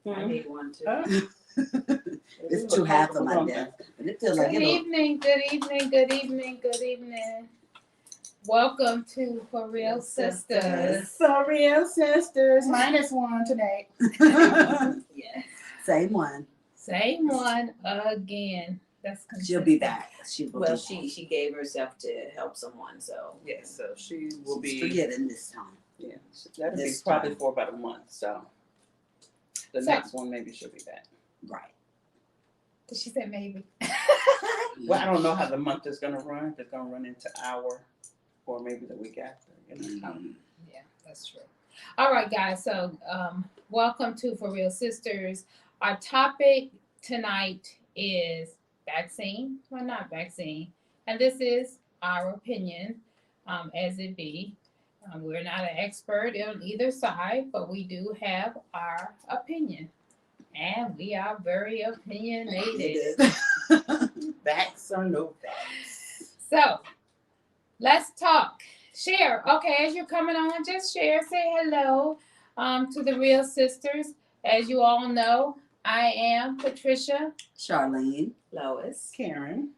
I need one too. It's too half of my desk, but it feels like Good it'll. evening, good evening, good evening, good evening. Welcome to For Real Sisters. So real sisters, -1 tonight. Yes. Same one. Same one again. That's She'll be back. She will Well, be she gave herself to help someone, so Yes, so she will back. be. She's forgetting this time. Yeah, that'll be This probably time. for about a month. So the So- next one maybe she'll be back. Right. Did she say maybe? Well, I don't know how the month is gonna run. If it's gonna run into our, or maybe the week after. You know. Yeah, that's true. All right, guys. So, welcome to For Real Sisters. Our topic tonight is vaccine or not vaccine, and this is our opinion, as it be. We're not an expert on either side, but we do have our opinion, and we are very opinionated. Vax or no vax? So, let's talk. Share. Okay, as you're coming on, just share. Say hello to the Real Sisters. As you all know, I am Patricia, Charlene. Lois. Karen.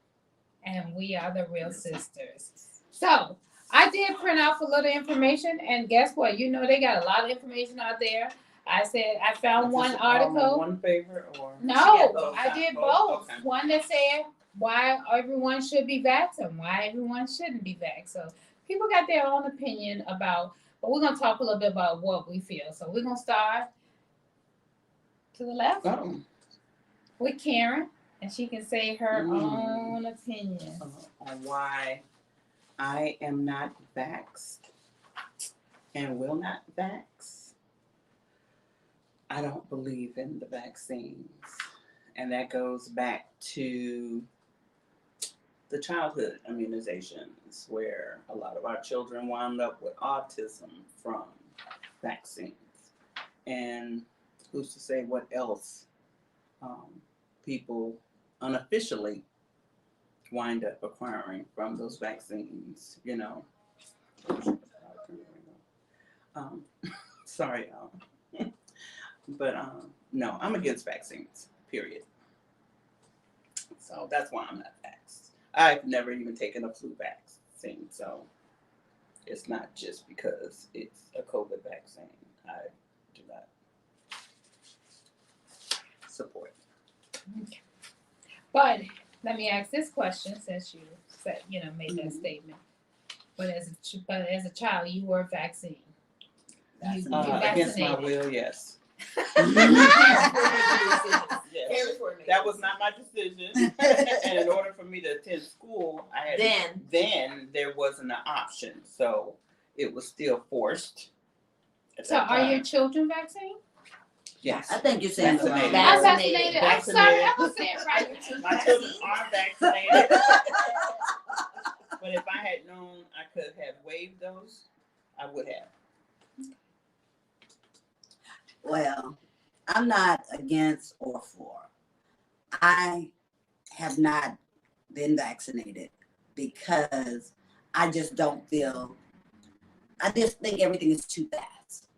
and we are the Real Sisters. So, I did print off a little information, and guess what? You know they got a lot of information out there. I said I found Is one this all in article. one favor or? No, got both. I did Both? both. Okay. One that said why everyone should be vaxxed and why everyone shouldn't be vaxxed. So people got their own opinion about, but we're gonna talk a little bit about what we feel. So we're gonna start to the left Oh. with Karen, and she can say her Mm. own opinion. On why I am not vaxxed and will not vax. I don't believe in the vaccines. And that goes back to the childhood immunizations where a lot of our children wound up with autism from vaccines. And who's to say what else people unofficially wind up acquiring from those vaccines, you know. Sorry, y'all. But no, I'm against vaccines, period. So that's why I'm not vaxxed. I've never even taken a flu vaccine, so it's not just because it's a COVID vaccine. I do not support. But let me ask this question, since you said made that statement. But as a child, you were vaccinated. That's You Against my vaccinated. will, yes. Yes. Every That was not my decision. And in order for me to attend school, I had then there wasn't an option. So it was still forced. at So that are your time. children vaccinated? Yes. I think you're saying the wrong Vaccinated. I'm word. vaccinated. I'm sorry, I was saying right. My children are vaccinated. But if I had known I could have waived those, I would have. Well, I'm not against or for. I have not been vaccinated because I just don't feel, I just think everything is too fast.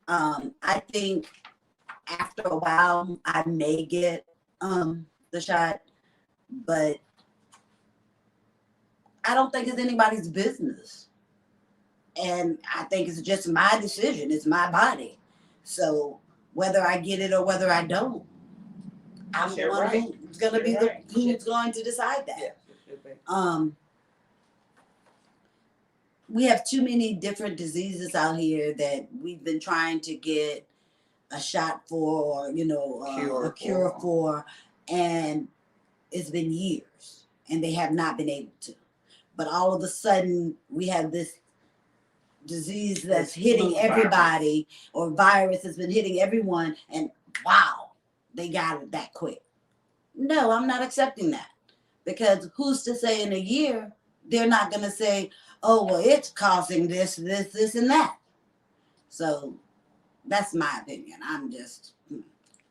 I think after a while I may get the shot, but I don't think it's anybody's business. And I think it's just my decision. It's my body. So whether I get it or whether I don't, I'm the You're one right. who's gonna be You're the right. who's going to decide that. Yes, it should be. We have too many different diseases out here that we've been trying to get a shot for, a cure for, and it's been years, and they have not been able to. But all of a sudden, we have this disease that's This hitting flu everybody, or virus has been hitting everyone, and wow, they got it that quick. No, I'm not accepting that, because who's to say in a year they're not going to say, oh, well, it's causing this, and that. So that's my opinion.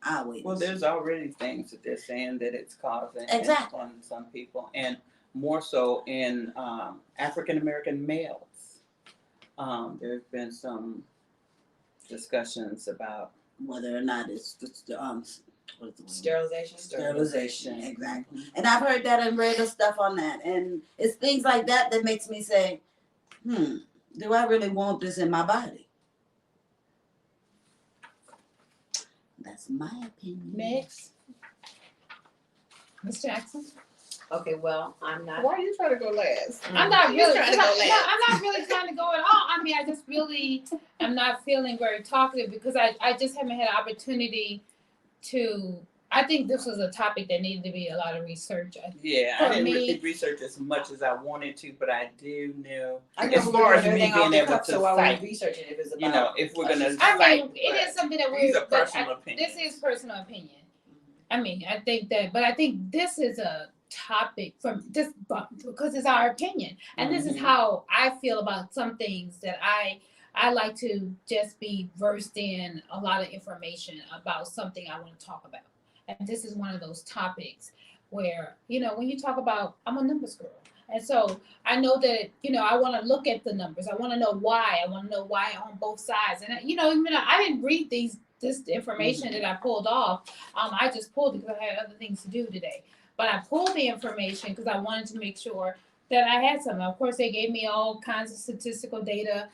I'll wait. Well, there's already things that they're saying that it's causing Exactly. on some people, and more so in African American males. There's been some discussions about whether or not it's what is the word? Sterilization. Sterilization, exactly. And I've heard that and read the stuff on that, and it's things like that that makes me say, do I really want this in my body? That's my opinion. Next. Ms. Jackson? Okay, well, I'm not. Why are you trying to go last? I'm not You're really, trying to no, go last. I'm not really trying to go at all. I mean, I just really am not feeling very talkative because I just haven't had an opportunity to, I think this was a topic that needed to be a lot of research. Yeah, For I didn't me- really research as much as I wanted to, but I do know. I As know far as me everything being off the able cuff, to so I cite, was researching if it's about. you know, if we're gonna I cite, mean, it but is something that these we're, are but personal opinions. this is personal opinion. I mean, I think that, but I think this is a topic from this, because it's our opinion, and this is Mhm. how I feel about some things that I like to just be versed in a lot of information about something I want to talk about, and this is one of those topics where, you know, when you talk about, I'm a numbers girl, and so I know that, you know, I want to look at the numbers, I want to know why, on both sides, and you know, even though I didn't read this information that I pulled off. I just pulled it because I had other things to do today. But I pulled the information because I wanted to make sure that I had some. Of course, they gave me all kinds of statistical data,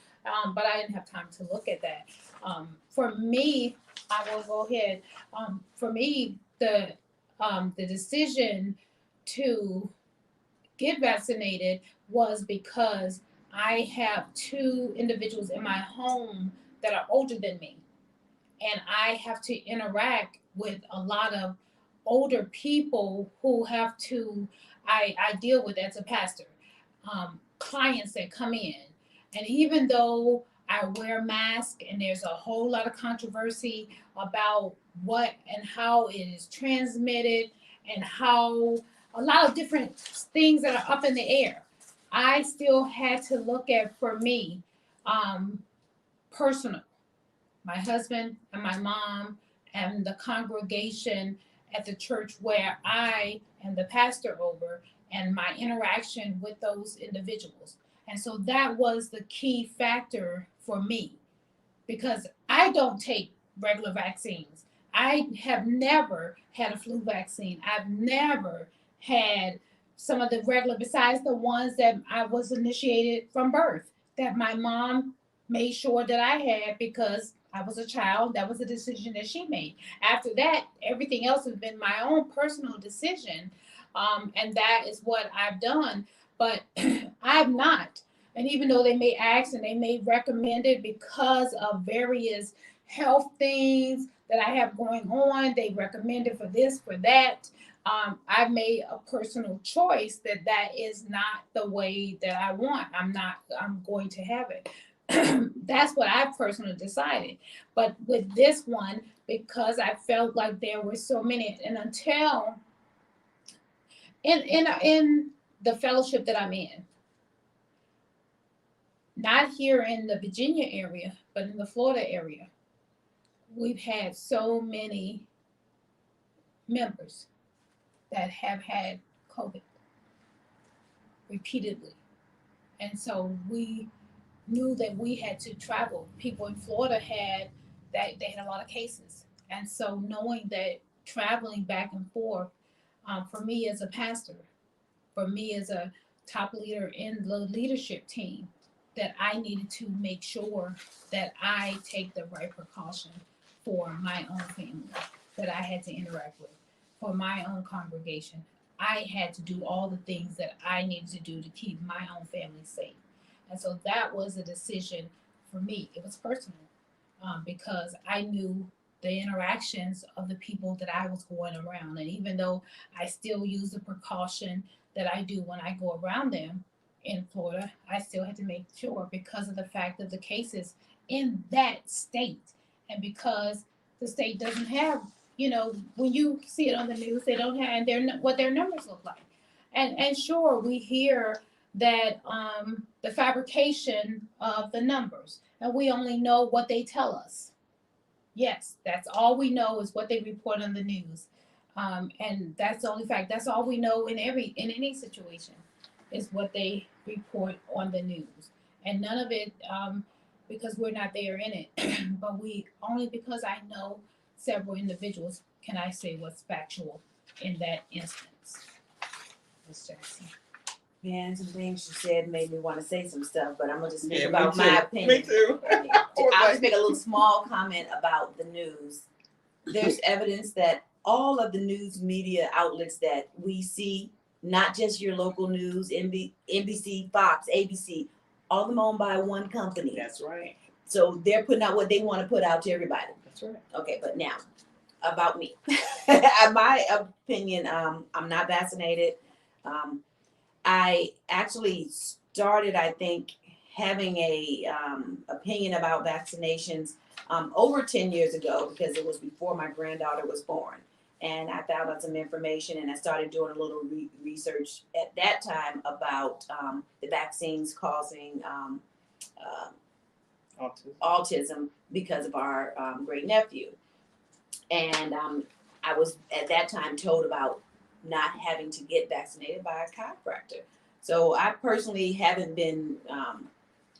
but I didn't have time to look at that. For me, I will go ahead. For me, the decision to get vaccinated was because I have two individuals in my home that are older than me. And I have to interact with a lot of older people who have to, I deal with as a pastor, clients that come in. And even though I wear a mask and there's a whole lot of controversy about what and how it is transmitted and how a lot of different things that are up in the air, I still had to look at, for me, personal. My husband and my mom and the congregation at the church where I am the pastor over, and my interaction with those individuals. And so that was the key factor for me, because I don't take regular vaccines. I have never had a flu vaccine. I've never had some of the regular, besides the ones that I was initiated from birth, that my mom made sure that I had because I was a child. That was a decision that she made. After that, everything else has been my own personal decision. And that is what I've done. But I've not. And even though they may ask and they may recommend it because of various health things that I have going on, they recommend it for this, for that. I've made a personal choice that that is not the way that I want. I'm going to have it. That's what I personally decided. But with this one, because I felt like there were so many, and until in the fellowship that I'm in, not here in the Virginia area, but in the Florida area, we've had so many members that have had COVID repeatedly. And so we knew that we had to travel. People in Florida they had a lot of cases. And so knowing that traveling back and forth, for me as a pastor, for me as a top leader in the leadership team, that I needed to make sure that I take the right precaution for my own family that I had to interact with, for my own congregation. I had to do all the things that I needed to do to keep my own family safe. And so that was a decision for me. It was personal, because I knew the interactions of the people that I was going around. And even though I still use the precaution that I do when I go around them in Florida, I still had to make sure, because of the fact of the cases in that state. And because the state doesn't have, you know, when you see it on the news, they don't have, and what their numbers look like. And sure, we hear that the fabrication of the numbers, and we only know what they tell us. Yes, that's all we know is what they report on the news, and that's the only fact. That's all we know in any situation, is what they report on the news, and none of it because we're not there in it. But we only because I know several individuals can I say what's factual in that instance. Ms. Jackson. Man, some things you said made me want to say some stuff, but I'm gonna just speak Yeah, about me my too. opinion. Me too. I'll just make a little small comment about the news. There's evidence that all of the news media outlets that we see, not just your local news, NBC, Fox, ABC, all of them owned by one company. That's right. So they're putting out what they want to put out to everybody. That's right. Okay, but now about me. My opinion, I'm not vaccinated. I actually started, I think, having a opinion about vaccinations over 10 years ago because it was before my granddaughter was born. And I found out some information and I started doing a little research at that time about the vaccines causing autism because of our great nephew. And I was at that time told about not having to get vaccinated by a chiropractor. So I personally haven't been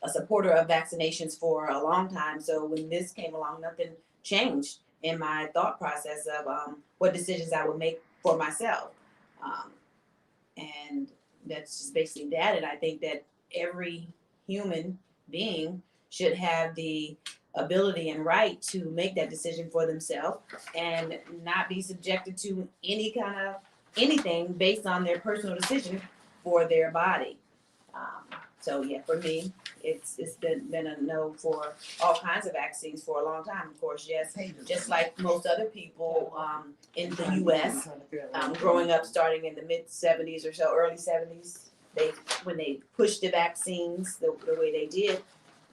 a supporter of vaccinations for a long time. So when this came along, nothing changed in my thought process of what decisions I would make for myself. And that's just basically that. And I think that every human being should have the ability and right to make that decision for themselves and not be subjected to any kind of anything based on their personal decision for their body. So yeah, for me, it's been a no for all kinds of vaccines for a long time. Of course, yes, just like most other people in the U.S. Growing up, starting in the mid '70s or so, early '70s, when they pushed the vaccines the way they did,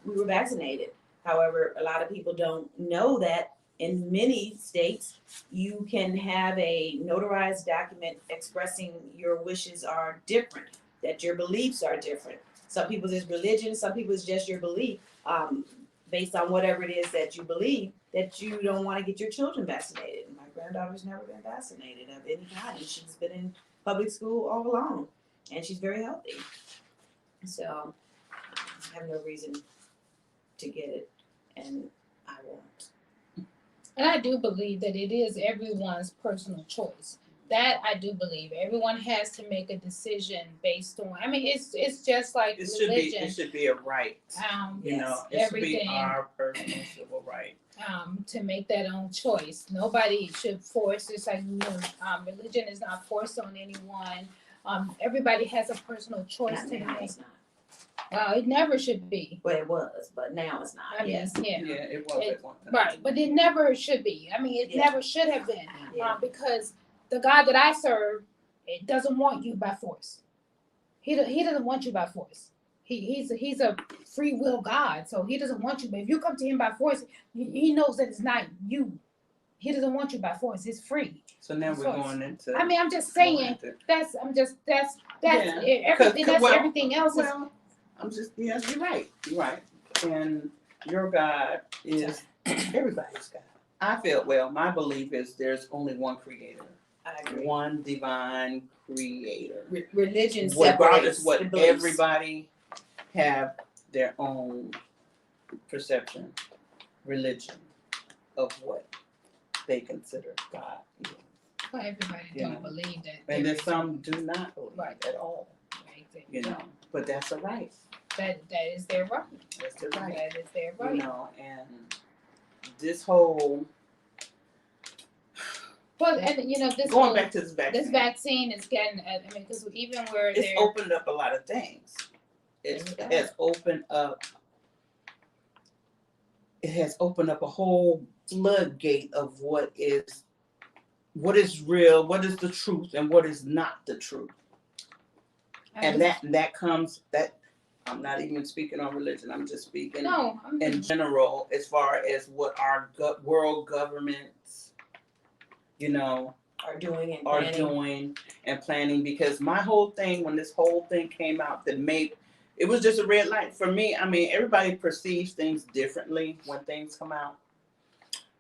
we were vaccinated. However, a lot of people don't know that in many states, you can have a notarized document expressing your wishes are different, that your beliefs are different. Some people's is religion, some people's just your belief, based on whatever it is that you believe, that you don't want to get your children vaccinated. My granddaughter's never been vaccinated of any kind, and she's been in public school all along, and she's very healthy. So I have no reason to get it, and I won't. And I do believe that it is everyone's personal choice. That I do believe. Everyone has to make a decision based on. I mean, it's just like religion. It should be a right. You Yes, know, it should be everything. our personal civil right. To make that own choice. Nobody should force. It's like religion is not forced on anyone. Everybody has a personal choice Not to now, make. it's not. It never should be. Well, it was, but now it's not. I mean, Yes. yeah. Yeah, it was at one time. Right, but it never should be. I mean, it Yeah. never should have been. Yeah. Because the God that I serve, it doesn't want you by force. He doesn't want you by force. He's a free will God, so he doesn't want you. But if you come to him by force, he knows that it's not you. He doesn't want you by force. It's free. So now we're So- going into. I mean, I'm just saying that's Yeah, everything. That's well, everything else. Is, Well, yes, you're right. You're right. And your God is everybody's God. I feel, my belief is there's only one creator, I agree. one divine creator. Religion Regardless separates what the beliefs. everybody have their own perception, religion of what they consider God is. well, everybody Yeah. don't believe that. And there then is some do not believe Right. at all, you know, but that's a right. that is their right. That's the right. That is their You right. know, and this whole But and this going whole- back to this vaccine, this vaccine is getting. I mean, because even where it's they're opened up a lot of things. It has opened up. It has opened up a whole floodgate of what is real, what is the truth, and what is not the truth. And that comes that I'm not even speaking on religion. I'm just speaking in general as far as what our world governments, Are doing and are planning. doing and planning. Because my whole thing, when this whole thing came out, it was just a red light for me. I mean, everybody perceives things differently when things come out,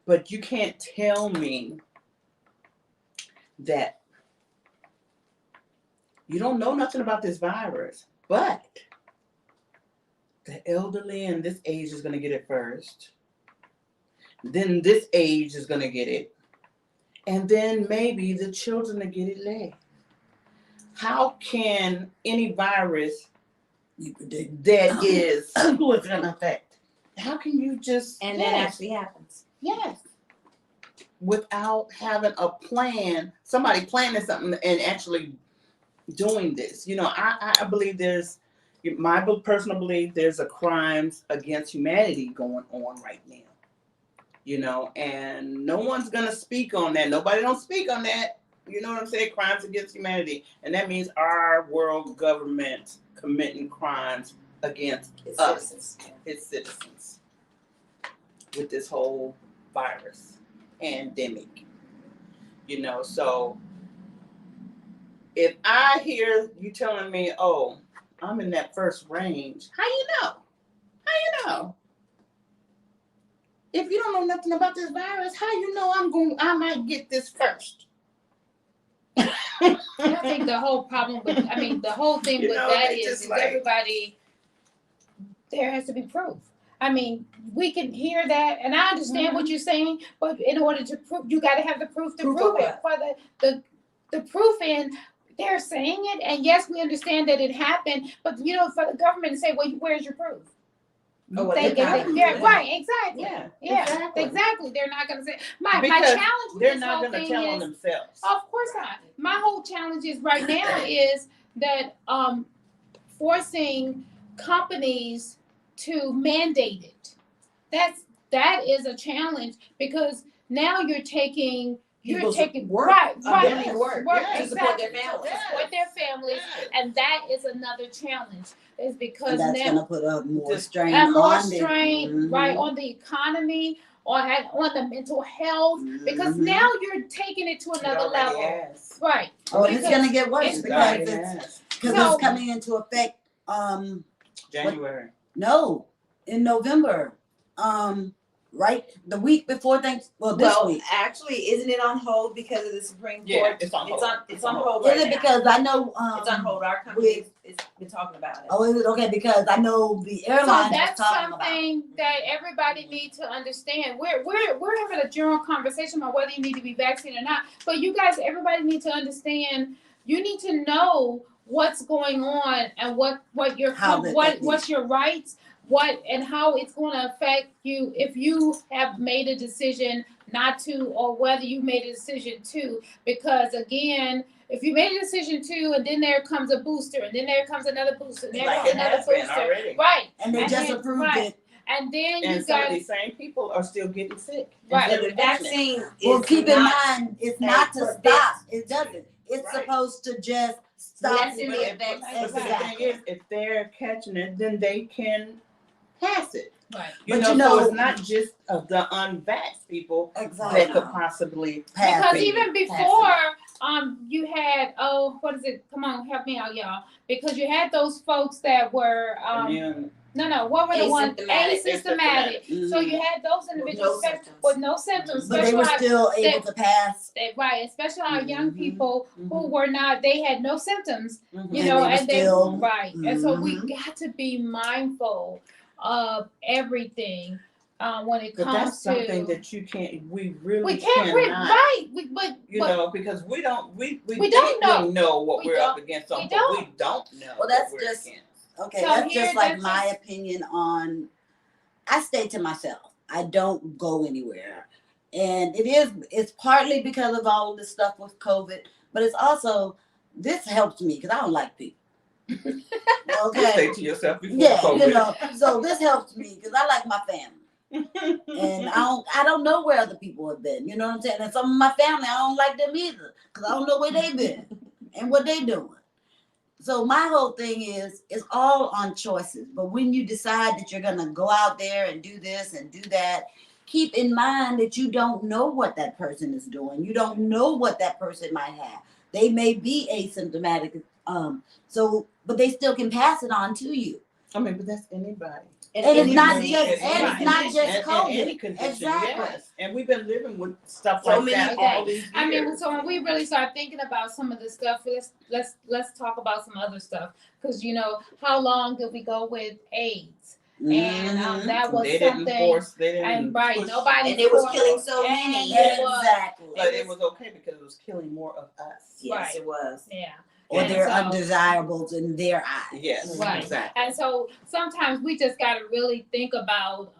but you can't tell me that you don't know nothing about this virus, but the elderly in this age is going to get it first. Then this age is going to get it. And then maybe the children will get it last. How can any virus You predict that is, who it's gonna affect. how can you just, And that actually happens. yes, without having a plan, somebody planning something and actually doing this? You know, I believe there's, my personal belief, there's a crimes against humanity going on right now. You know, and no one's gonna speak on that. Nobody don't speak on that. You know what I'm saying? Crimes against humanity. And that means our world government committing crimes against It's us, citizens. its citizens, with this whole virus pandemic. You know, so if I hear you telling me, oh, I'm in that first range, how you know? How you know? If you don't know nothing about this virus, how you know I might get this first? I think the whole problem with, I mean, the whole thing You with know, that they is just like- everybody, there has to be proof. I mean, we can hear that, and I understand what you're saying, but in order to prove, you gotta have the proof to Proof prove of it. For the proof in, they're saying it, and yes, we understand that it happened, but you know, for the government to say, well, where's your proof? Oh, well, They they're not can, gonna yeah, do that. right, exactly. Yeah, Yeah, exactly. They're not gonna say, my Because challenge with They're this not whole gonna thing tell on is, themselves. of course not. My whole challenge is right now is that forcing companies to mandate it. That is a challenge because now you're taking People's right, ability to work, work to support their exactly, families. support their families, Yes. and that is another challenge. Is because And that's now gonna put a more Just- strain and more on strain, them. right, on the economy, on the mental health, because Mhm. now you're taking it to It another already level. has. Right. Oh, and it's because gonna get worse it's because Already it's has. because So- it's coming into effect. January. No, in November. Right, the week before this Well, week. actually, isn't it on hold because of the Supreme Court? Yeah, it's on It's hold. on, it's on hold Is right it now. because I know It's on hold. Our company has been talking about it. Oh, is it okay? Because I know the So airline was that's talking about. something that everybody needs to understand. We're having a general conversation about whether you need to be vaccinated or not. But you guys, everybody needs to understand. You need to know what's going on and what your How that what's your rights, what and how it's going to affect you if you have made a decision not to, or whether you made a decision to. Because again, if you made a decision to, and then there comes a booster, and then there comes another booster, and there Like comes it another has been booster, already. right? And they And just then- approved right. it. And then you And some of got these same people are still getting sick. Right. So the vaccine Well, is keep in not, mind, it's not to prevent- stop. It doesn't. It's Right. supposed to just stop. lessen the effects. But the thing Exactly. is, if they're catching it, then they can pass it. right. But So you know- it's not just of the unvaxxed people that Exactly. could possibly Pass Because it. even before, you had what is it? Come on, help me out, y'all. Because you had those folks that were immune. what were the ones Asymptomatic. asymptomatic? So you had those individuals with no symptoms, But they were especially still able to pass. right, especially our young Mhm, people who mhm. were not. They had no symptoms, you And know, they were and they still- right, and so we Mhm. got to be mindful of everything when it But comes that's something to. that you can't. We really We can't cannot. right, but You know, because we don't. We We think don't we know what We we're up don't. against, We but don't. we don't know. Well, that's what we're just- against. Okay, So that's here, just like that's my just- opinion on. I stay to myself. I don't go anywhere, and it's partly because of all of this stuff with COVID, but it's also this helps me because I don't like people. You Okay, say to yourself before yeah, COVID. you know. So this helps me because I like my family, and I don't know where other people have been. You know what I'm saying? And some of my family, I don't like them either because I don't know where they've been and what they doing. So my whole thing is it's all on choices. But when you decide that you're gonna go out there and do this and do that, keep in mind that you don't know what that person is doing. You don't know what that person might have. They may be asymptomatic, but they still can pass it on to you. I mean, but that's anybody. And it's not any just, disease. and it's not just And COVID. any condition, Exactly. yes. And we've been living with stuff So like many that all things. these years. I mean, so when we really start thinking about some of this stuff, let's talk about some other stuff. Because how long did we go with AIDS? And Mhm. that was they something. they didn't And right, push, nobody. And it was forced- killing so and many. it was- Exactly. but it was okay because it was killing more of us. Yes, Right. it was. Yeah. Or And they're so- undesirables in their eyes. Yes, Right. exactly. And so sometimes we just got to really think about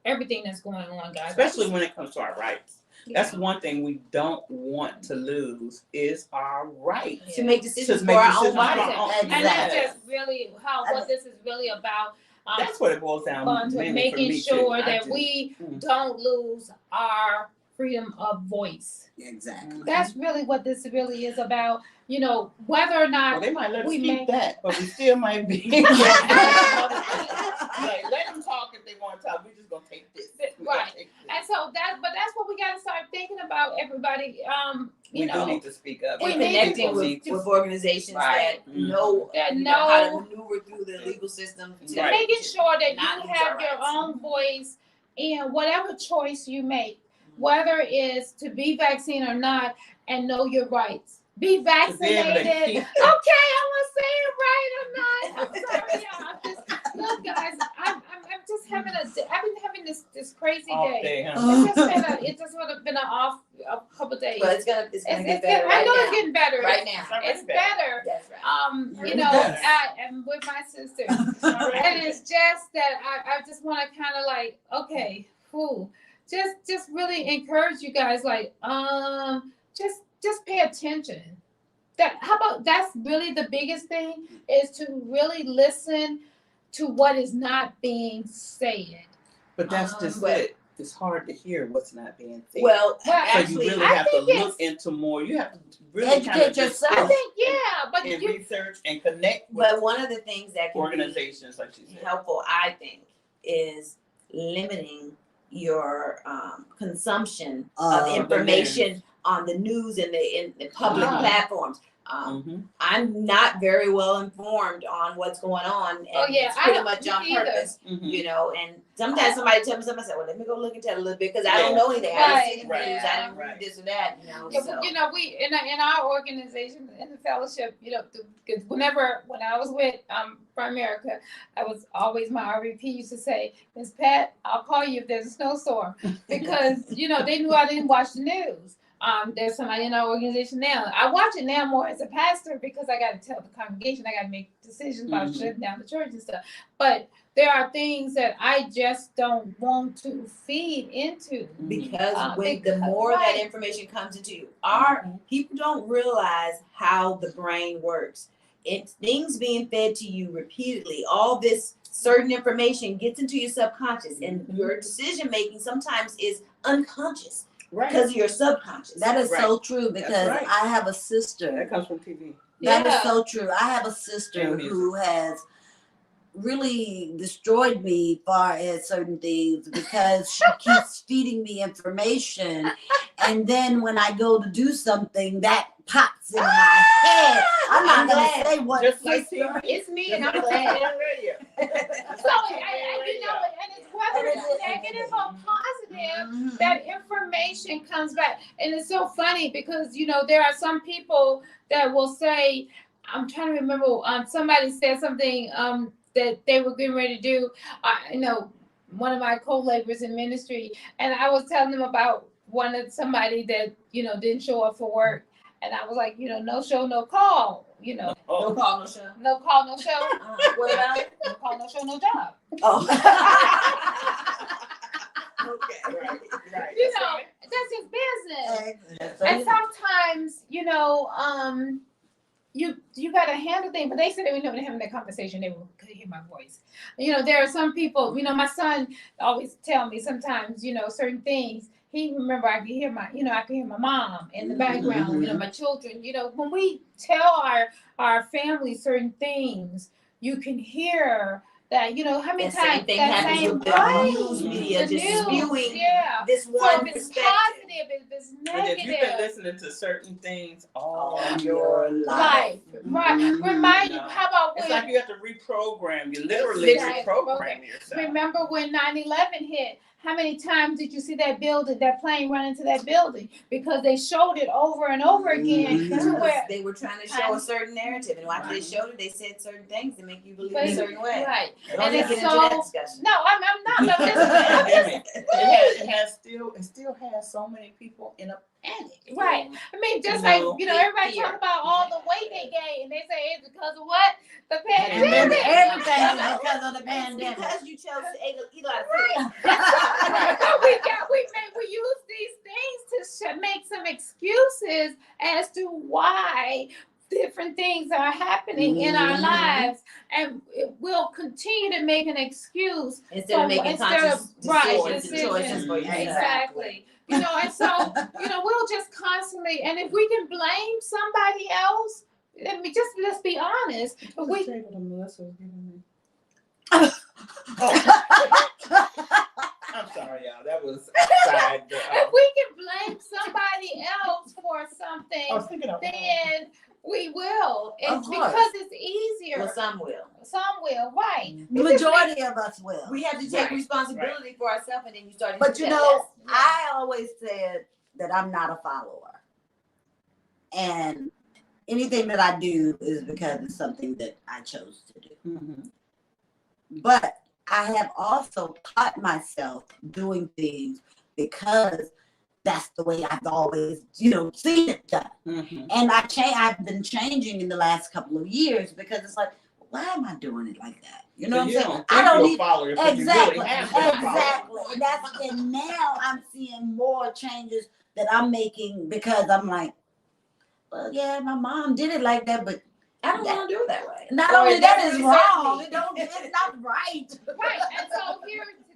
everything that's going on, guys. Especially when it comes to our rights. Yeah. That's one thing we don't want to lose is our rights. To make decisions To for make our decisions own for our body. own- And that's Yes. just really what this is really about. That's what it boils down To mainly for making me sure too. I that just- we Mm. don't lose our freedom of voice. Exactly. That's really what this really is about. Whether or Well, not they might let us we keep may- that, but we still might be. Like, let them talk if they want to talk. We're just gonna take this. We're gonna Right. take this. And so that's what we got to start thinking about, everybody. We do need to speak up. We And need connecting People need with to- organizations Right. that know, That how know- to maneuver through the legal system. To Right. making sure that not you lose have our your rights. own voice in whatever choice you make, whether it's to be vaccinated or not, and know your rights. Be To be able to vaccinated. keep- Okay, I'm gonna say it right or not. I'm sorry, y'all. Look, guys, I'm just I've been having this crazy Off day. day, huh? It's just would have been a couple days. But it's gonna It's get better I right know now. it's getting better. Right now. It's better. That's right. You know, Yes. I am with my sister. And it's just that I just want to kind of like, okay, whew, just really encourage you guys, like, just pay attention. How about that's really the biggest thing is to really listen to what is not being said. But that's just but- it. It's hard to hear what's not being said. Well, Well, so actually, you really I have to think look into more. You have to really Educate kind of yourself. I think, yeah, but and you, research and connect with but one of the things that can be organizations, like you said. helpful, I think, is limiting your consumption of Of information on the news and the public Ah. platforms. Mhm. I'm not very well informed on what's going on, and Oh, yeah, it's I pretty don't- much me on either. purpose, Mhm. And sometimes somebody tells me something, I say, well, let me go look into it a little bit because I don't know anything. I didn't see the Right, news, I didn't right. read this or that, Yeah, So. but, we in our organization in the fellowship, because when I was with Primerica, I was always my RVP used to say, Miss Pat, I'll call you if there's a snowstorm because they knew I didn't watch the news. There's somebody in our organization now. I watch it now more as a pastor because I got to tell the congregation, I got to make decisions about Mhm. shutting down the church and stuff. But there are things that I just don't want to feed into. Because the because- more right. that information comes into you, our people don't realize how the brain works. It's things being fed to you repeatedly. All this certain information gets into your subconscious, and your decision making sometimes is unconscious Right. because of your subconscious. That is Right. so true because right. I have a sister. That comes from TV. That is Yeah. so true. I have a sister And music. who has really destroyed me far as certain things because she keeps feeding me information, and then when I go to do something, that pops in my head. I'm not I'm gonna glad. say what Just like sister. TV. It's me, Just and I'm like glad. TV and radio. So, and it's whether it's negative or positive, Mhm. that information comes back. And it's so funny because, there are some people that will say, I'm trying to remember, somebody said something that they were getting ready to do. One of my co-laborers in ministry, and I was telling them about somebody that, didn't show up for work. And I was like, no show, no call, No Oh, call, no show. no call, no show, What about it? no call, no show, no job. Oh. Okay. right, right. That's his business. Exactly. And sometimes, you gotta handle things, but they said when they were having that conversation, they could hear my voice. There are some people, my son always tell me sometimes, certain things. He remember I can hear my mom in the background, my children. When we tell our family certain things, you can hear that, you know, how many That same times thing that happens same with the right, news media, the just news, spewing yeah. this So one if it's perspective. positive, if it's And if you've been negative, listening to certain things all All your your life, right. Mhm. Remind No. how about it's when like you have to reprogram. You literally Exactly. reprogram yourself. remember when 9/11 hit? How many times did you see that building, that plane run into that building? Because they showed it over and over again Mhm. to Because where they were trying to show a certain narrative, and after they showed it, they said certain things to make you believe a certain way. right. Don't And even it's get into that so discussion. no, I'm not. I'm just, Pandemic. It still has so many people in a panic. right. I mean, just You like know, everybody fear. talk about all the weight they gained, and they say it's because of what? The And then pandemic. everything is because of the It's pandemic. because you chose to eat a lot of food. But we use these things to make some excuses as to why different things are happening in our Mhm. lives, and we'll continue to make an excuse Instead of making instead conscious of- right, decisions and choices for yourself. exactly. You know, and so we'll just constantly, and if we can blame somebody else, let's be honest. But we I'm sorry, y'all. That was outside. if we can blame somebody else for I something, was thinking of then we will. Of It's course. because it's easier. Well, some will. Some will, right? The majority of us will. We have to take Right. responsibility for ourselves, and then you start to But do you that know, less. I always said that I'm not a follower. And anything that I do is because it's something that I chose to do. Mhm. But I have also taught myself doing things because that's the way I've always, seen it done. Mhm. And I've been changing in the last couple of years because it's like, why am I doing it like that? You know So what I'm you saying? don't I think don't you're a need follower, but exactly, you really have been a follower. exactly. And now I'm seeing more changes that I'm making because I'm like, well, yeah, my mom did it like that, but I don't want to do it that way. not Or only it that doesn't is serve wrong. me. It's not right. Right. And so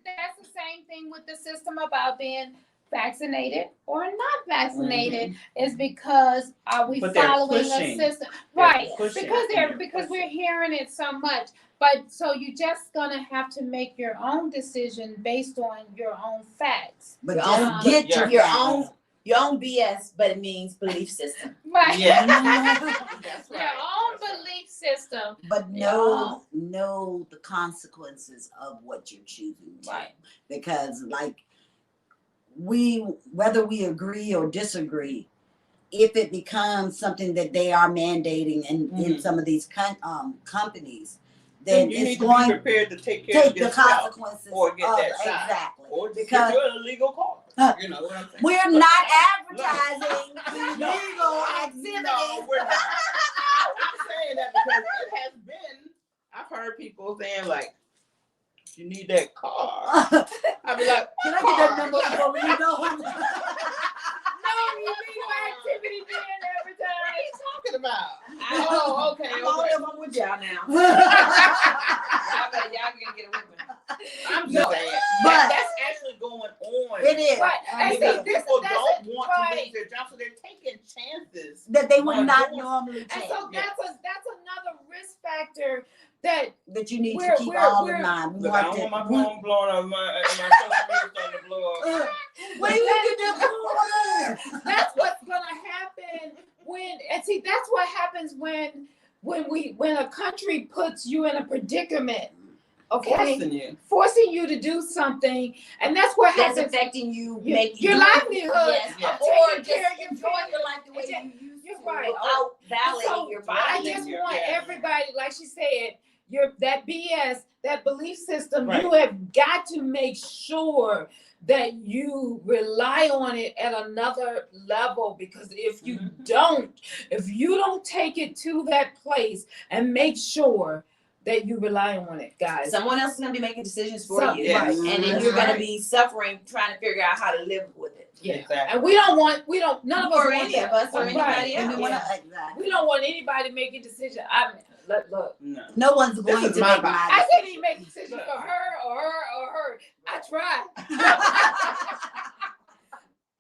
that's the same thing with the system about being vaccinated or not vaccinated. Is because are we But they're following a pushing. system? They're Right. pushing Because and we're hearing it so much. But so you just gonna have to make your own decision based on your own facts. But Your just own- get your Your own BS, but it means belief system. Right. Yeah. That's Your right. own That's right. belief system. But know the consequences of what you're choosing to. Right. Because whether we agree or disagree, if it becomes something that they are mandating in some of these companies, then you it's need to going be prepared to take care take of the yourself, consequences or get of that shot. exactly. or just Because- get you a legal car. You know what I'm saying? We're But- not advertising No. illegal activities. No, we're not. I'm saying that because it has been. I've heard people saying like, "You need that car." I'd be like, Can I get that number before we go? No illegal activity being advertised. "What are you talking about?" Oh, okay, I'm only okay. if I'm with y'all now. Y'all can get a whipping. I'm just saying, but- that's actually going on. It is. Right. And see, Because people that's don't it. want Right. to lose their job, so they're taking chances. That they would on not doing- normally And take. so Yeah. that's another risk factor that That you need We're- to keep we're- all we're- in mind. We Look, I want don't to- want my phone blowing up, my social media starting to blow up. Where you get that phone? that's what's gonna happen that's what happens when a country puts you in a predicament. Okay, forcing you to do something, and that's what That's happens. affecting you, Your make livelihood, Yes. Yes. Or taking just care of your enjoying family. your life the way Yeah, you used you're to right. without violating So, your I body. just Yeah. want Yeah. everybody, like she said, that BS, that belief system, Right. you have got to make sure that you rely on it at another level, because if you don't take it to that place and make sure that you rely on it, guys. Someone else is gonna be making decisions for you, Yes. and then That's you're gonna right. be suffering trying to figure out how to live with it. Yeah. Exactly. And none of us Or want any that. of us, or Right. anybody And we else. wanna- Yeah. exactly. We don't want anybody making decisions. Look, No. No one's This going is to my make body. my I can't even make decisions for her or her. I tried.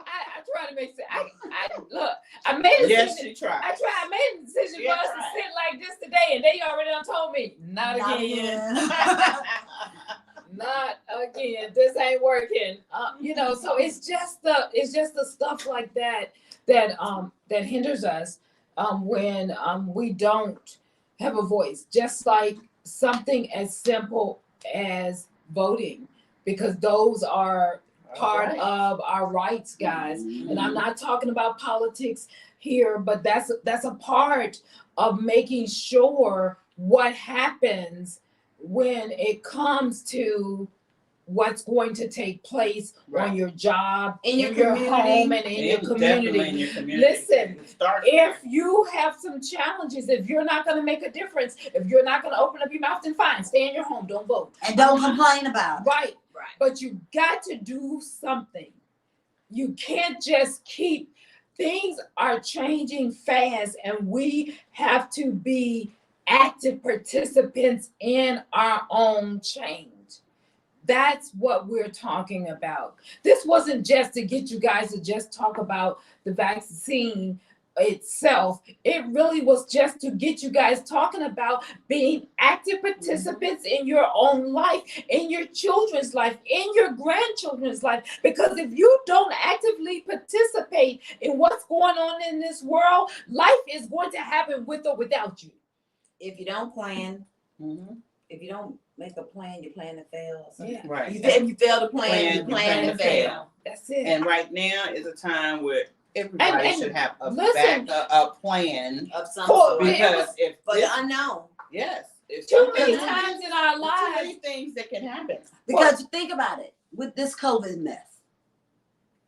I tried to make sense. I made a Yes, decision. she tried. I made a decision Yeah, for us to right. sit like this today, and they already done told me, not again. Not again. This ain't working. You know, so it's just the stuff like that that hinders us when we don't have a voice. Just like something as simple as voting, because those are part of our rights, guys. And I'm not talking about politics here, but that's a part of making sure what happens when it comes to what's going to take place on your job, In your your community. home, and in your Definitely community. in your community. Listen, Start If you have some challenges, if you're not going to make a difference, if you're not going to open up your mouth, then fine, stay in your home, don't vote. And don't complain about it. Right. Right. But you got to do something. You can't just keep, things are changing fast, and we have to be active participants in our own change. That's what we're talking about. This wasn't just to get you guys to just talk about the vaccine itself. It really was just to get you guys talking about being active participants in your own life, in your children's life, in your grandchildren's life. Because if you don't actively participate in what's going on in this world, life is going to happen with or without you. If you don't plan, Mm-hmm. if you don't make a plan, you plan to fail. So Yeah. Right. if you fail to plan, you Plan plan to fail. That's it. And right now is a time where everybody And should have a listen, a plan, Of some For- sort. because if For this, the unknown. yes, if Too many something happens, times in our too lives, many things that can happen. Because think about it, with this COVID mess,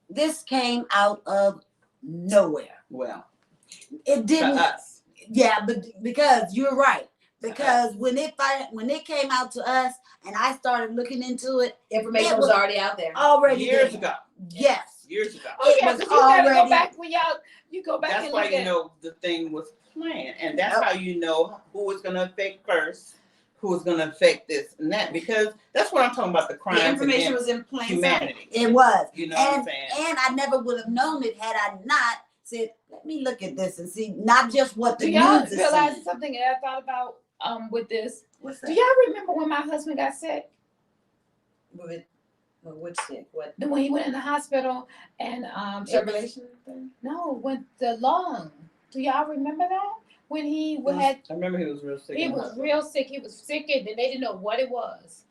this came out of nowhere. Well, It to didn't. us, Yeah, but because you're right. Because when it came out to us and I started looking into it, Information It was was- already out there. already years there. ago, Yes. years ago. oh yeah, was because you gotta go already- back when you go back That's and why look you at. know the thing was planned, and that's how you know who is going to affect first, who is going to affect this and that, because that's what I'm talking about, the The crimes information against was in plain sight. humanity. It was. You know what I'm And saying? and I never would have known it had I not said, let me look at this and see not just what the Do y'all news is realize saying. something that I thought about with this? What's Do that? y'all remember when my husband got sick? With which sick? What When he went in the hospital and circulation thing? no, with the lung. Do y'all remember that? When he had I remember he was real sick. he in the was hospital. real sick. He was sick and they didn't know what it was.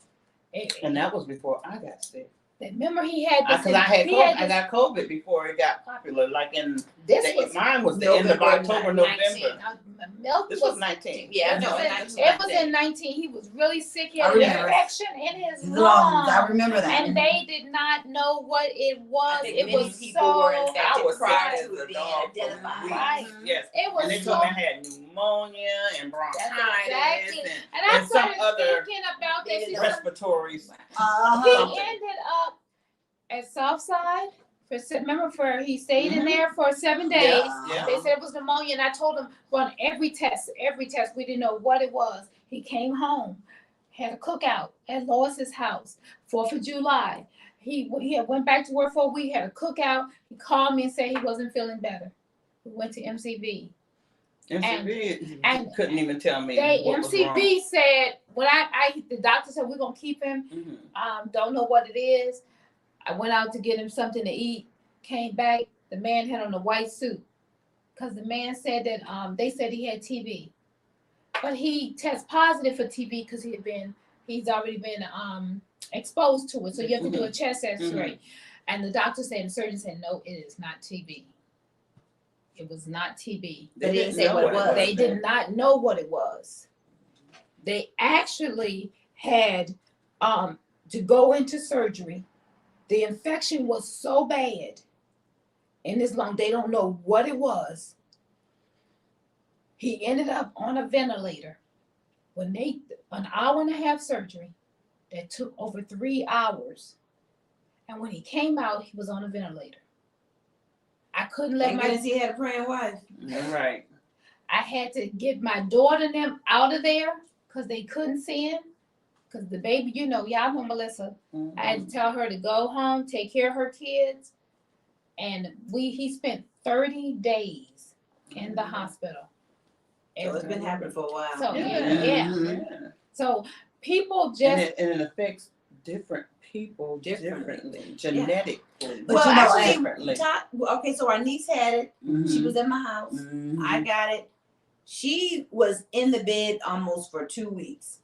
And that was before I got sick. Remember he had this. Because I had he COVID, had I got COVID before it got popular. Like in this was mine was the end of November October, 19. November. Milk This was was 19. Yeah, It no, was in in- 19. It was in 19. He was really sick. He I had an remember. infection in his His lungs. I lungs. remember that. And they did not know what it was. I think It many was people so were infected I was prior sick to as it a being dog for identified. weeks. Right. Yes. It was And they so. told me I had pneumonia and bronchitis exactly. and And I and some started other thinking about this. He respiratory. He Uh-huh. ended up at Southside. Remember, he stayed in Mhm. there for 7 days. Yeah, yeah. They said it was pneumonia, and I told him run every test. We didn't know what it was. He came home, had a cookout at Lois's house, 4th of July. He had went back to work for a week, had a cookout. He called me and said he wasn't feeling better. We went to MCV. MCV and couldn't even tell me They what was wrong. MCV said when the doctor said we're gonna keep him. Mhm. Don't know what it is. I went out to get him something to eat. Came back. The man had on a white suit because the man said that they said he had TB, but he tested positive for TB because he's already been exposed to it. So you have to do a chest X-ray. And the doctor said, the surgeon said, no, it is not TB. It was not TB. They didn't say know what it was. They did not know what it was. They actually had to go into surgery. The infection was so bad in his lung, they don't know what it was. He ended up on a ventilator. When an hour and a half surgery that took over 3 hours. And when he came out, he was on a ventilator. I couldn't let Thank my goodness he had a praying wife. Right. I had to get my daughter and them out of there because they couldn't see him. Because the baby, y'all know Melissa. I had to tell her to go home, take care of her kids. And he spent 30 days in the hospital. So it's been happening for a while. So, Yeah. yeah. So people And just, it affects different people differently, genetically. But Well, you know, actually, differently. okay, so our niece had it. She Mhm. was at my house. Mhm. I got it. She was in the bed almost for 2 weeks.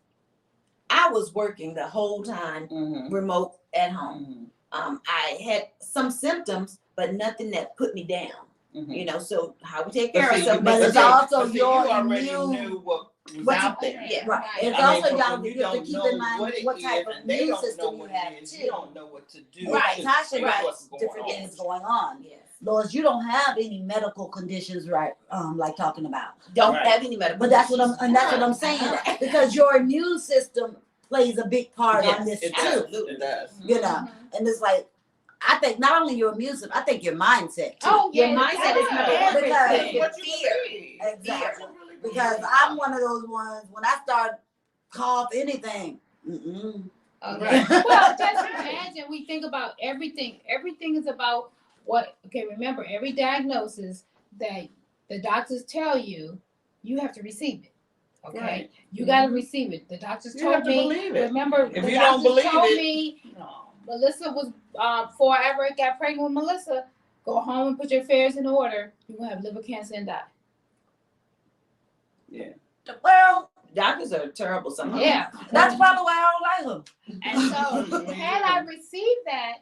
I was working the whole time, Mhm. remote at home. Mhm. I had some symptoms, but nothing that put me down. Mhm. You know, so how we take But care of see, ourselves. but makes it's a all- difference. also but see, your you already immune- knew what was What you- out there. yeah. Right. It's I mean, also but y'all when you you have to don't keep know in mind what it what is, type of and they immune don't know system you what have it is, too. you don't know what to do. Right. to Tasha see has what's going different on. things going on. Yes. Lois, you don't have any medical conditions, right? Like talking about. Don't Right. have any medical But that's what conditions. I'm saying. Right. Because your immune system plays a big part Yes, on this It too. does. Absolutely. It does. You know, and it's like I think not only your immune system, I think your mindset too. oh, Your yeah. mindset is number that's one. Because- everything. What you Fear. believe. Exactly. What you really Because believe. I'm one of those ones when I start cough anything. Mm-mm. Okay. Well, just imagine we think about everything. Everything is about what, okay, remember, every diagnosis that the doctors tell you, you have to receive it. Okay? Right. You got to receive it. The doctors You told have to me, believe it. remember, If the you don't doctors believe told it- me No. Melissa was, before I ever got pregnant with Melissa, go home and put your affairs in order. You're going to have liver cancer and die. Well, Doctors are terrible sometimes. Yeah. that's probably why I don't like them. And so, had I received that,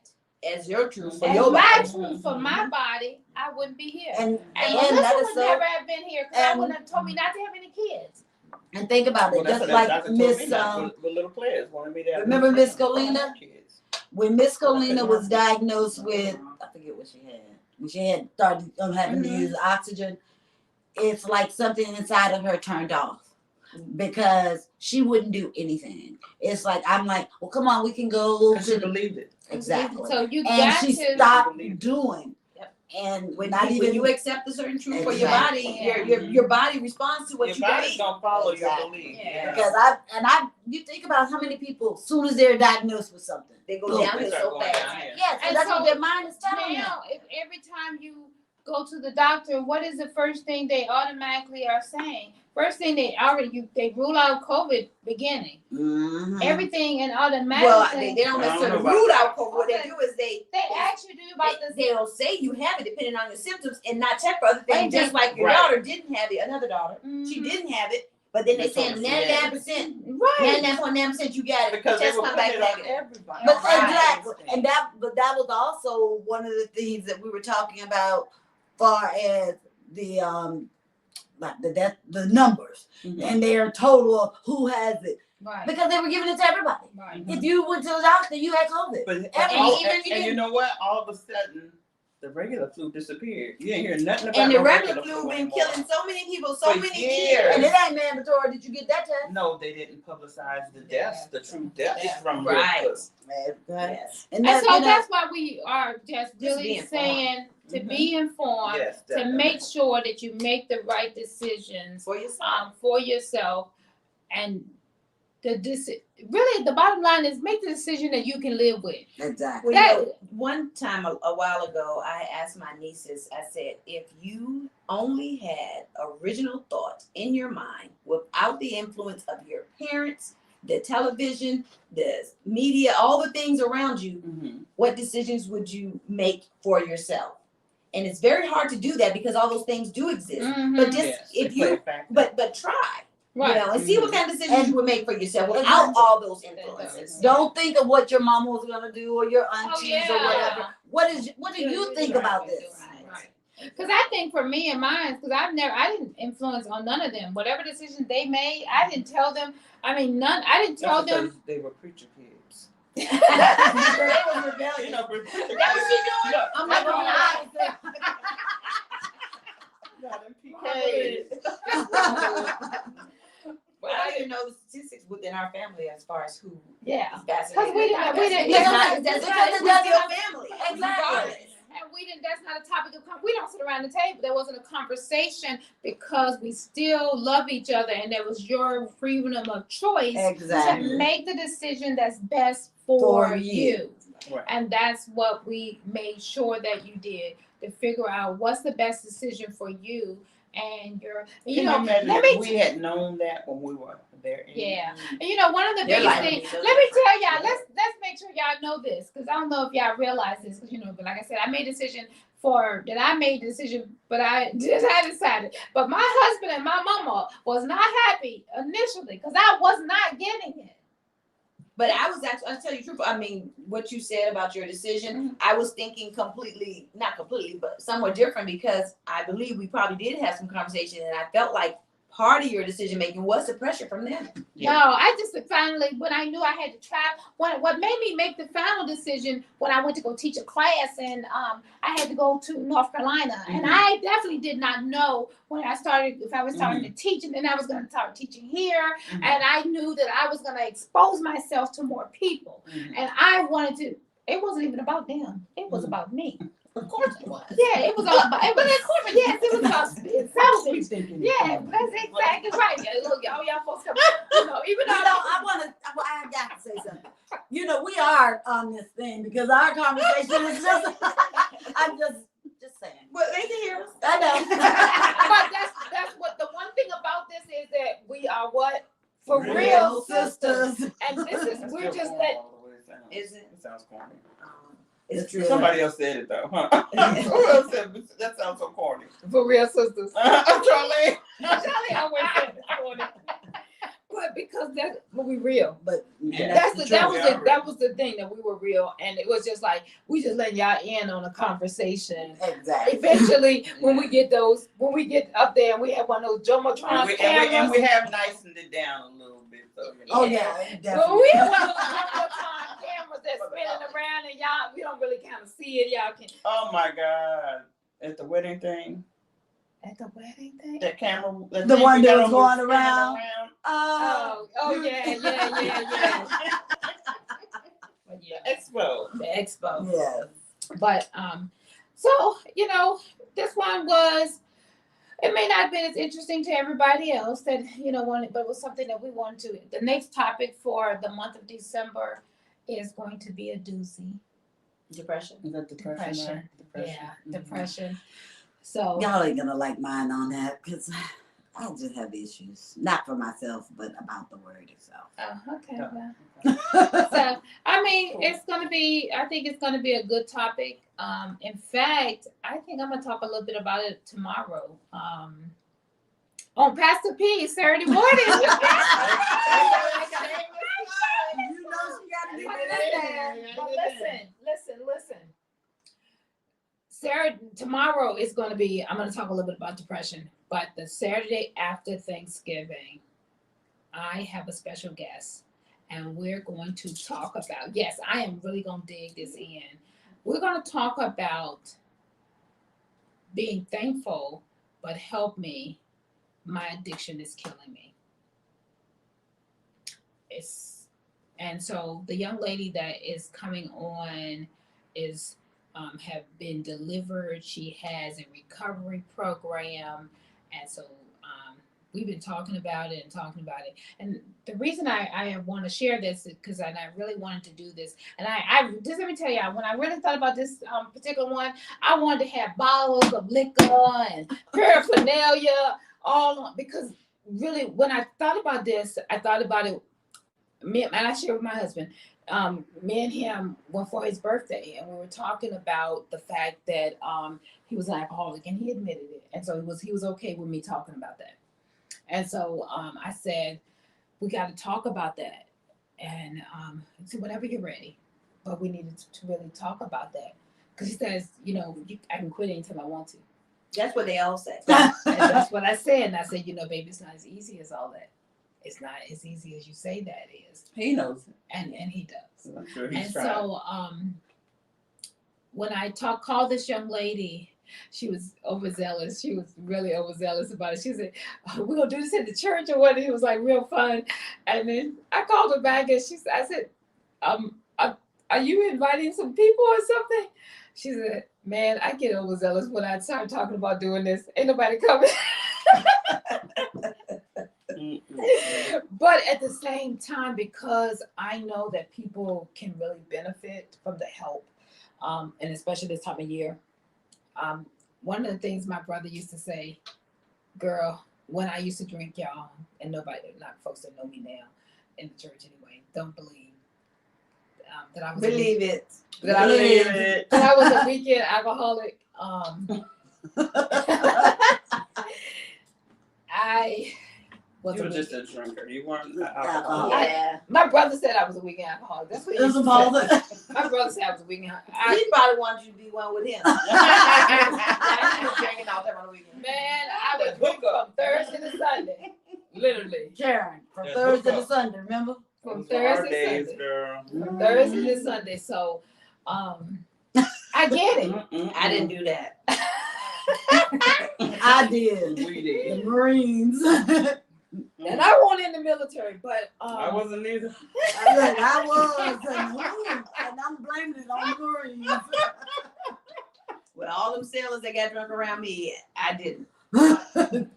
As your truth for as your my body. truth for my body, I wouldn't be here. And And that Melissa is would so. never have been here because I and- wouldn't have told me not to have any kids. And think about it, Well, that's just what like Dr. told me Miss not, with little players wanted me to have remember no Miss children, Colina? kids. when Miss Colina was diagnosed with, I forget what she had. When she had started having to use oxygen, it's like something inside of her turned off because she wouldn't do anything. It's like I'm like, well, come on, we can go. Cause she believed it. Exactly. So you And got she to. stopped doing. Yep. And When, not when even you accept a certain truth for your Exactly. body, Yeah. your body responds to what Your you body's believe. gonna follow Exactly. your belief. Yeah. because you think about how many people, as soon as they're diagnosed with something, They go Boom. downhill They start so going fast. downhill. yes, And that's so what their mind is telling them. Now, if every time you go to the doctor, what is the first thing they automatically are saying? First thing they rule out COVID beginning. Mhm. Everything and Well, automatically they don't I don't necessarily know about rule that. out COVID. What they do is they ask you, do you about this? they'll say you have it depending on your symptoms and not check for other Right. things. Just like your Right. daughter didn't have it, another daughter, she Mhm. didn't have it, but then they They told saying us she had it. 99%, Right. 99.9% you got it. Because they Test were come putting back it on negative. everybody. But Right. exactly, and that was also one of the things that we were talking about, far as the like the numbers Mhm. and their total of who has it, Right. because they were giving it to everybody. Right. If you went to the doctor, you had COVID. But And all- even if you and you didn't- know what? All of a sudden, the regular flu disappeared. You didn't hear nothing about And the no regular flu flu been anymore. killing so many people, so For many years. years. And it ain't mandatory. Did you get that test? No, they didn't publicize the deaths, the true deaths from real Right. flu. Yes. And And that, so you know, that's why we are just be really informed. saying to be informed, Yes, to definitely. make sure that you make the right decisions For yourself. for yourself, and really the bottom line is make the decision that you can live with. exactly. Well, you That- know, one time a while ago, I asked my nieces, I said, if you only had original thoughts in your mind without the influence of your parents, the television, the media, all the things around you, Mhm. what decisions would you make for yourself? And it's very hard to do that because all those things do exist. Mhm. But just Yes, if they play you, a factor. but try, Right. you know, and see what kind of decisions And- you would make for yourself without Exactly. all those influences. Don't think of what your mama was gonna do or your aunties Oh, yeah. or whatever. What do you think about this? Right. Because I think for me and mine, because I didn't influence on none of them. Whatever decision they made, I didn't tell them. I mean, I didn't tell That's them. because they were preacher kids. They was rebellious. You know, preacher kids. That what she doing? I'm not gonna lie. Well, I didn't know the statistics within our family as far as who Yeah. is vaccinated. Because we and not didn't- vaccinated. it's It's not- not- that's because not- it's that's still not- family. Exactly. regardless. And that's not a topic of we don't sit around the table. There wasn't a conversation because we still love each other, and there was your freedom of choice Exactly. to make the decision that's best for For you. you. Right. And that's what we made sure that you did, to figure out what's the best decision for you and you're, Can you imagine let if me, we had known that when we were there? yeah, and one of the Their biggest life would things, be so let me different. tell y'all, let's make sure y'all know this, because I don't know if y'all realize this, because but like I said, I made a decision but I just had decided. But my husband and my mama was not happy initially because I was not getting it. But I was actually, I'll tell you the truth. I mean, what you said about your decision, I was thinking not completely, but somewhat different because I believe we probably did have some conversation and I felt like part of your decision making was the pressure from them. No, I just finally, when I knew I had to travel, what made me make the final decision when I went to go teach a class and I had to go to North Carolina. And I definitely did not know when I started, if I was starting to teach and then I was going to start teaching here. And I knew that I was going to expose myself to more people. And I wanted to, it wasn't even about them. It was about me. Of course it was. Yeah, it was all about, it was, yes, it was about selfish. Yeah, that's exactly right. Yeah, look, y'all folks come, even though I got to say something. We are on this thing because our conversation is just, I'm just saying. Well, they can hear us. I know. but that's what the one thing about this is that we are what? For real sisters. And this is, we're just that. Is it? It sounds corny. It's true. Somebody else said it though, huh? Who else said it? That sounds so corny. For real sisters. Charlie. Charlie always said it corny. But because that's what we real. But Yeah. That was the thing, that we were real, and it was just like we just letting y'all in on a conversation. exactly. Eventually, when we get up there and we have one of those Jumbotron cameras, and we have nicened it down a little bit, so Oh yeah, definitely. well, we have one of those Jumbotron cameras that's spinning around, and y'all, we don't really kind of see it. Y'all can. Oh my God! At the wedding thing. At the wedding thing. That camera. The one that was going around. Oh yeah. But yeah, Expo. the expo. Yes. But so this one was. It may not have been as interesting to everybody else that wanted, but it was something that we wanted to. The next topic for the month of December is going to be a doozy. Depression. Is that depression? Yeah, depression. So Y'all ain't gonna like mine on that because I just have issues, not for myself, but about the word itself. okay. Well. So I mean, I think it's gonna be a good topic. In fact, I think I'm gonna talk a little bit about it tomorrow. On Pastor P Saturday morning. Listen. Tomorrow is going to be, I'm going to talk a little bit about depression, but the Saturday after Thanksgiving, I have a special guest and we're going to talk about, yes, I am really going to dig this in. We're going to talk about being thankful, but help me. My addiction is killing me. And so the young lady that is coming on is have been delivered. She has a recovery program, and so we've been talking about it. And the reason I want to share this is because I really wanted to do this. And I just let me tell you, when I really thought about this particular one, I wanted to have bottles of liquor and paraphernalia because really when I thought about this, I thought about it. And I shared with my husband. Me and him went for his birthday, and we were talking about the fact that he was an alcoholic, and he admitted it, and so he was okay with me talking about that. And so I said, we got to talk about that, and so whenever you're ready, but we needed to really talk about that because he says, I can quit anytime I want to. That's what they all say. And that's what I said, and I said, baby, it's not as easy as all that. It's not as easy as you say that is. He knows it. And he does. I'm sure he's And trying. so when I called this young lady, she was overzealous. She was really overzealous about it. She said, we're going to do this at the church or what? It was like real fun. And then I called her back and I said, are you inviting some people or something? She said, man, I get overzealous when I start talking about doing this. Ain't nobody coming. But at the same time, because I know that people can really benefit from the help, and especially this time of year, one of the things my brother used to say, girl, when I used to drink, y'all, and nobody, not folks that know me now in the church anyway, don't believe that I was Believe it. that I Believe was, it. that I was a weekend alcoholic. I was You a were just weekend. a drinker. You weren't an Alcoholic. alcoholic. Yeah. My brother said I was a weekend alcoholic. That's what he used to say. My brother said I was a weekend. He probably wants you to be one with him. He was drinking all that on the weekend. Man, I would drink from Thursday to Sunday, literally Karen, from Yeah, Thursday hook to up. Sunday, remember? from Those were our Thursday to days, Sunday. girl. From Thursday to Sunday. So, I get it. I didn't do that. I did. We did. The Marines. And I wasn't in the military, but I wasn't either. Look, I was, and I'm blaming it on the Marines. With all them sailors that got drunk around me, I didn't. Well, that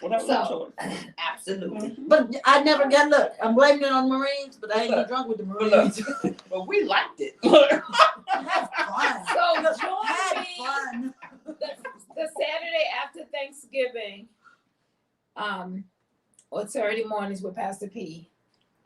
was So- your choice. Absolutely. But I never got, look, I'm blaming it on the Marines, but I ain't get drunk with the But Marines. But we liked it. Have fun. so Have join me fun. the Saturday after Thanksgiving, or Saturday mornings with Pastor P.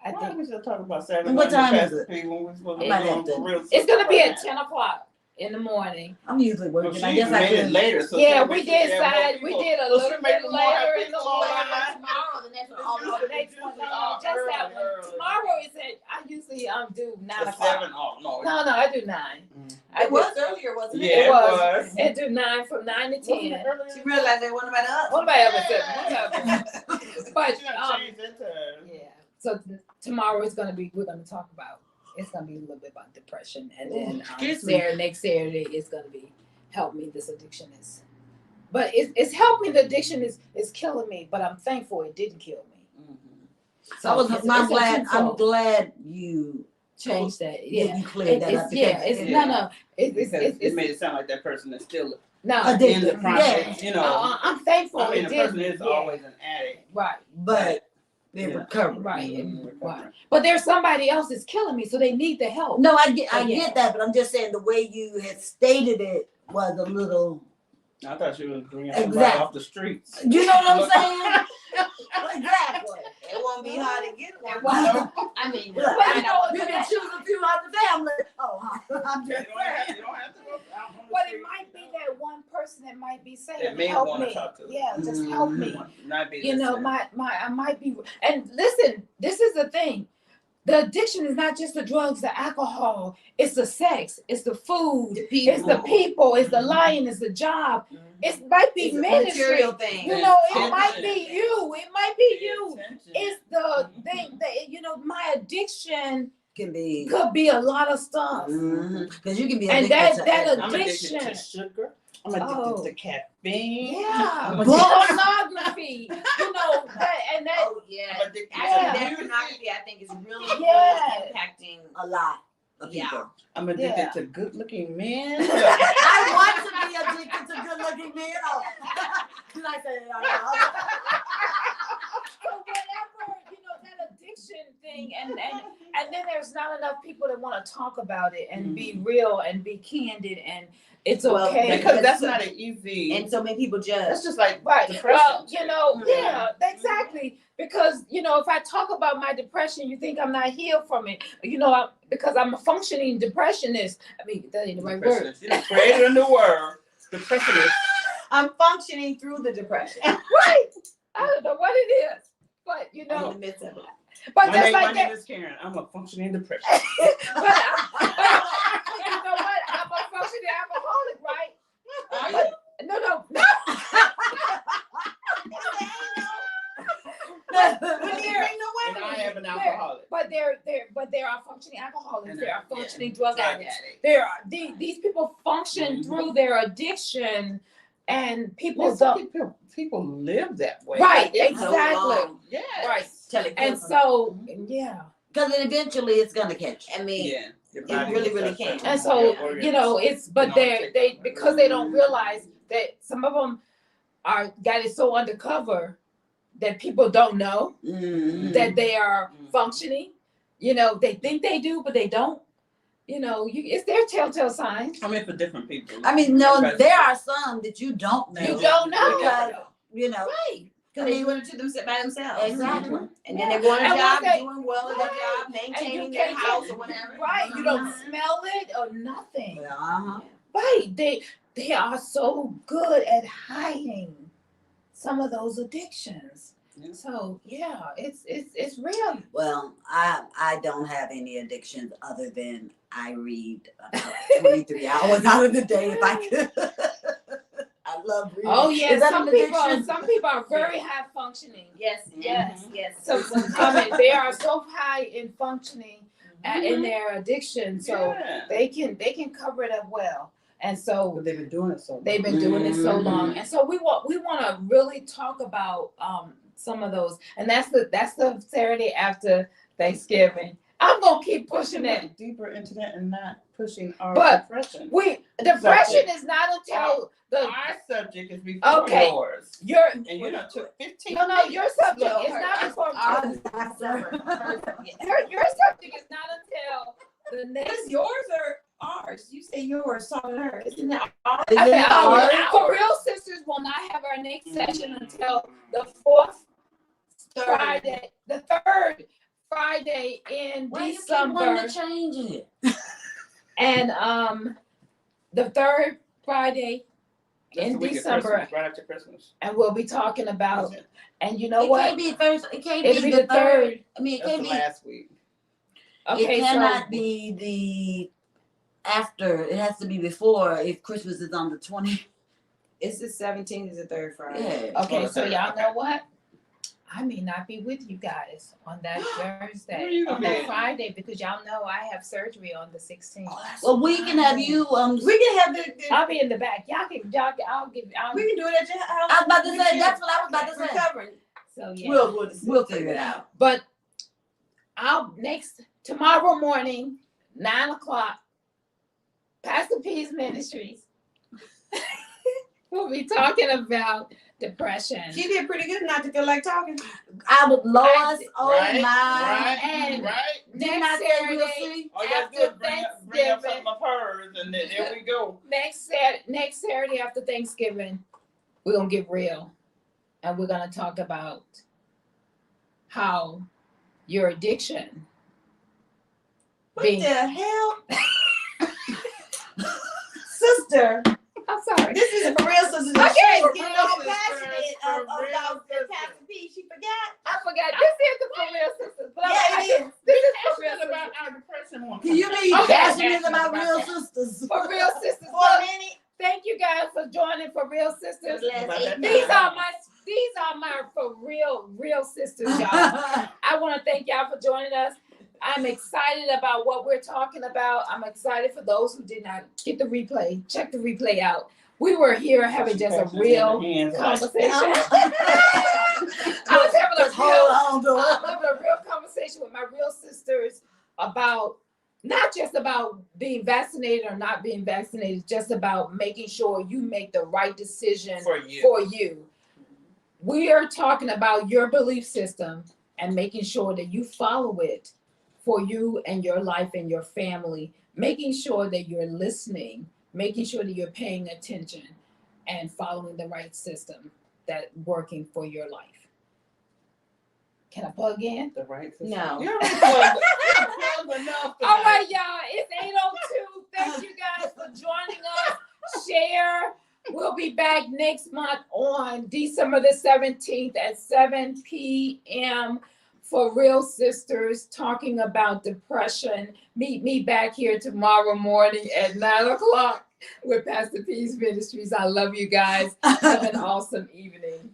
I Why think we still talking about Saturday? And what morning time is Pastor it? P when we supposed to I be might doing have to- for real it's gonna be at stuff 10 o'clock in the morning. I'm usually right now? working. Well, I she guess I made it can. later. So Yeah, she we made did sure that more side, we people- did a so little she bit made more later in the people morning. online. Tomorrow, the next one. Oh, the next one, no, just that one. Tomorrow is at, I usually do 9 At o'clock. 7? Oh, no. No, I do 9. Mm. I It do- was earlier, wasn't it? Yeah, It it was. was. I do 9 from 9 to Wasn't it 10. earlier? She realized they wasn't about us. What am I ever saying? But She done changed that time. yeah. So tomorrow is gonna be, we're gonna talk about, it's gonna be a little bit about depression, and then excuse me. next Saturday is gonna be help me. This addiction is, but it's helped me. The addiction is killing me, but I'm thankful it didn't kill me. Mhm. So I was, it's I'm a glad. I'm twofold. glad you Change that. Yeah. you cleared that up. It's, yeah, because it's Yeah. no. It's Because it made it sound like that person is still no. Addicted. in the process, Yeah. you know. I'm thankful I mean, it a person didn't. is Yeah. always an addict. Right. but they're Yeah. recovering. Right. Mhm. Right. But there's somebody else that's killing me, so they need the help. No, I get Yeah. get that, but I'm just saying the way you had stated it was a little. I thought she was bringing somebody Exactly. off the streets. You know what I'm saying? Exactly. It won't be hard to get one. Well, I mean, Look, I I know know you can choose a few out the family. Oh, I'm You just don't have saying. to go out on the But it street. might be that one person that might be saying, That may help wanna me. talk to. Yeah, just help me. Not be You know, listening. I might be, and listen, this is the thing. The addiction is not just the drugs, the alcohol, it's the sex, it's the food, The it's the people, it's the Mhm. lying, it's the job. Mhm. It might be It's a ministry. material thing. You know, it Attention. might be you. It might be Pay you. attention. It's the thing that, you know, my addiction Can be. could be a lot of stuff. Because you can be And addicted to that everything. I'm addicted addiction. to sugar. I'm addicted Oh. to caffeine. Yeah, I'm pornography. You know that, and that. Oh, yeah. I'm addicted Yeah. Actually, that to pornography, I think, is really, Yeah. really impacting. A lot of Yeah. people. I'm addicted Yeah. to good-looking men. I want to be addicted to good-looking men. Oh, did I say it out loud? So whatever, you know, that addiction thing, and then there's not enough people that want to talk about it and be real and be candid, and it's Well, okay. Because that's not an easy. And so many people judge. That's just like Right. depression. Well, you know, Mhm. yeah, exactly. Because, you know, if I talk about my depression, you think I'm not healed from it. You know, because I'm a functioning depressionist. I mean, that ain't the right word. Depressionist. You know, created a new word. Depressionist. I'm functioning through the depression. Right. I don't know what it is. But, you In know, the midst of it. but My just name, like my that. name is Karen. I'm a functioning depression. But you know what? I'm a functioning alcoholic, right? But, no. When you bring the And women. I am an alcoholic. But there are functioning alcoholics. And There are yeah. functioning drug Drug addicts. addict. There are these people function Mhm. through their addiction, and people Well, some don't. people live that way. Right, It's so exactly. long. Yes. Right. Till it And kills them. so, yeah. Because eventually it's gonna catch you. I mean, Yeah. Your It body really, will really start can. And to- so, your organs. you know, it's but No, they take they it. because they don't realize that some of them are got it so undercover that people don't know Mhm. that they are Mhm. functioning. You know, they think they do, but they don't. You know, it's their telltale signs. I mean, for different people. I mean, no, Everybody's there are some that you don't know. You don't know. Because you know, Right. Because they went to them by themselves. exactly. And then they're going to And job, once they- doing well in their Right. job, And you maintaining their can't house get- or whatever. Right, you don't Mhm. smell it or nothing. Well, uh-huh. Right, they are so good at hiding some of those addictions. Yeah. So yeah, it's real. Well, I don't have any addictions other than I read about 23 hours out of the day if I could. I love reading. Oh yeah, Is that some an people addiction? are very high functioning. Yes, yes, yes. So they are so high in functioning in their addiction, so Yeah. they can cover it up well. And so But they've been doing it so long. they've been doing it so Mhm. long, and so we want to really talk about some of those, and that's the Saturday after Thanksgiving. I'm gonna keep pushing it. Deeper into that and not pushing our But depression. Depression is not until the Our subject is before Okay. yours. your And you done took 15 no your subject No, is not before Ours is your after. subject is not until the next. Because yours are ours. You say yours, so are hers. Isn't that ours? Is I it said, ours? For Real Sisters will not have our next session until the fourth Friday, the third Friday in Why you keep December, wanting to change it? and the third Friday That's in the week of December, Christmas, right after Christmas. and we'll be talking about. Is it? And you know It what? can't be Thursday. It can't It'll be be the the third. third. I mean, it That's can't the be. last week. Okay, It cannot so be the after. It has to be before. If Christmas is on the 20th. It's the 17th is the third Friday. Yeah. okay, Oh, so the y'all third, know okay. what? I may not be with you guys on that Where Thursday, you gonna on be that at? Friday, because y'all know I have surgery on the 16th. Well, we can have you. We can have the I'll be in the back. Y'all can. I'll give. we can do it at your house. I was about to We say. can. That's what I was about to We're say. covering. So yeah. We'll figure it out. But tomorrow morning, 9:00, Pastor P's Ministries. We'll be talking about depression. She did pretty good not to feel like talking. I would, Lois. Oh Right, my. right, And right. Didn't I Next say we'll Saturday, see? All you gotta do after is bring up Thanksgiving, something of hers, and then there we go. next Saturday after Thanksgiving, we're gonna get real, and we're gonna talk about how your addiction What being. the hell? Sister, I'm sorry. this is for real sisters. Okay, She's for getting real all sisters, passionate for about real the sisters. Pastor P. She forgot. I forgot. This is the For Real Sisters. But Yeah, it is. This is For Real Passionate Sisters. about our depression one. Can you be Okay. passionate about real that. sisters? For Real Sisters. For a Look, minute. thank you guys for joining For Real Sisters. Last About 8 that minutes. These are my for real sisters, y'all. I want to thank y'all for joining us. I'm excited about what we're talking about. I'm excited for those who did not get the replay. Check the replay out. We were here having just a real conversation. I was having a Just hold on to I'm it. having a real conversation with my real sisters about not just about being vaccinated or not being vaccinated, just about making sure you make the right decision For you. for you. We are talking about your belief system and making sure that you follow it for you and your life and your family, making sure that you're listening, making sure that you're paying attention and following the right system that's working for your life. Can I plug in? The right system. No. You already plugged enough. All right, y'all, it's 8:02. Thank you guys for joining us. Share. We'll be back next month on December the 17th at 7 p.m. for Real Sisters talking about depression. Meet me back here tomorrow morning at 9:00 with Pastor P's Ministries. I love you guys. Have an awesome evening.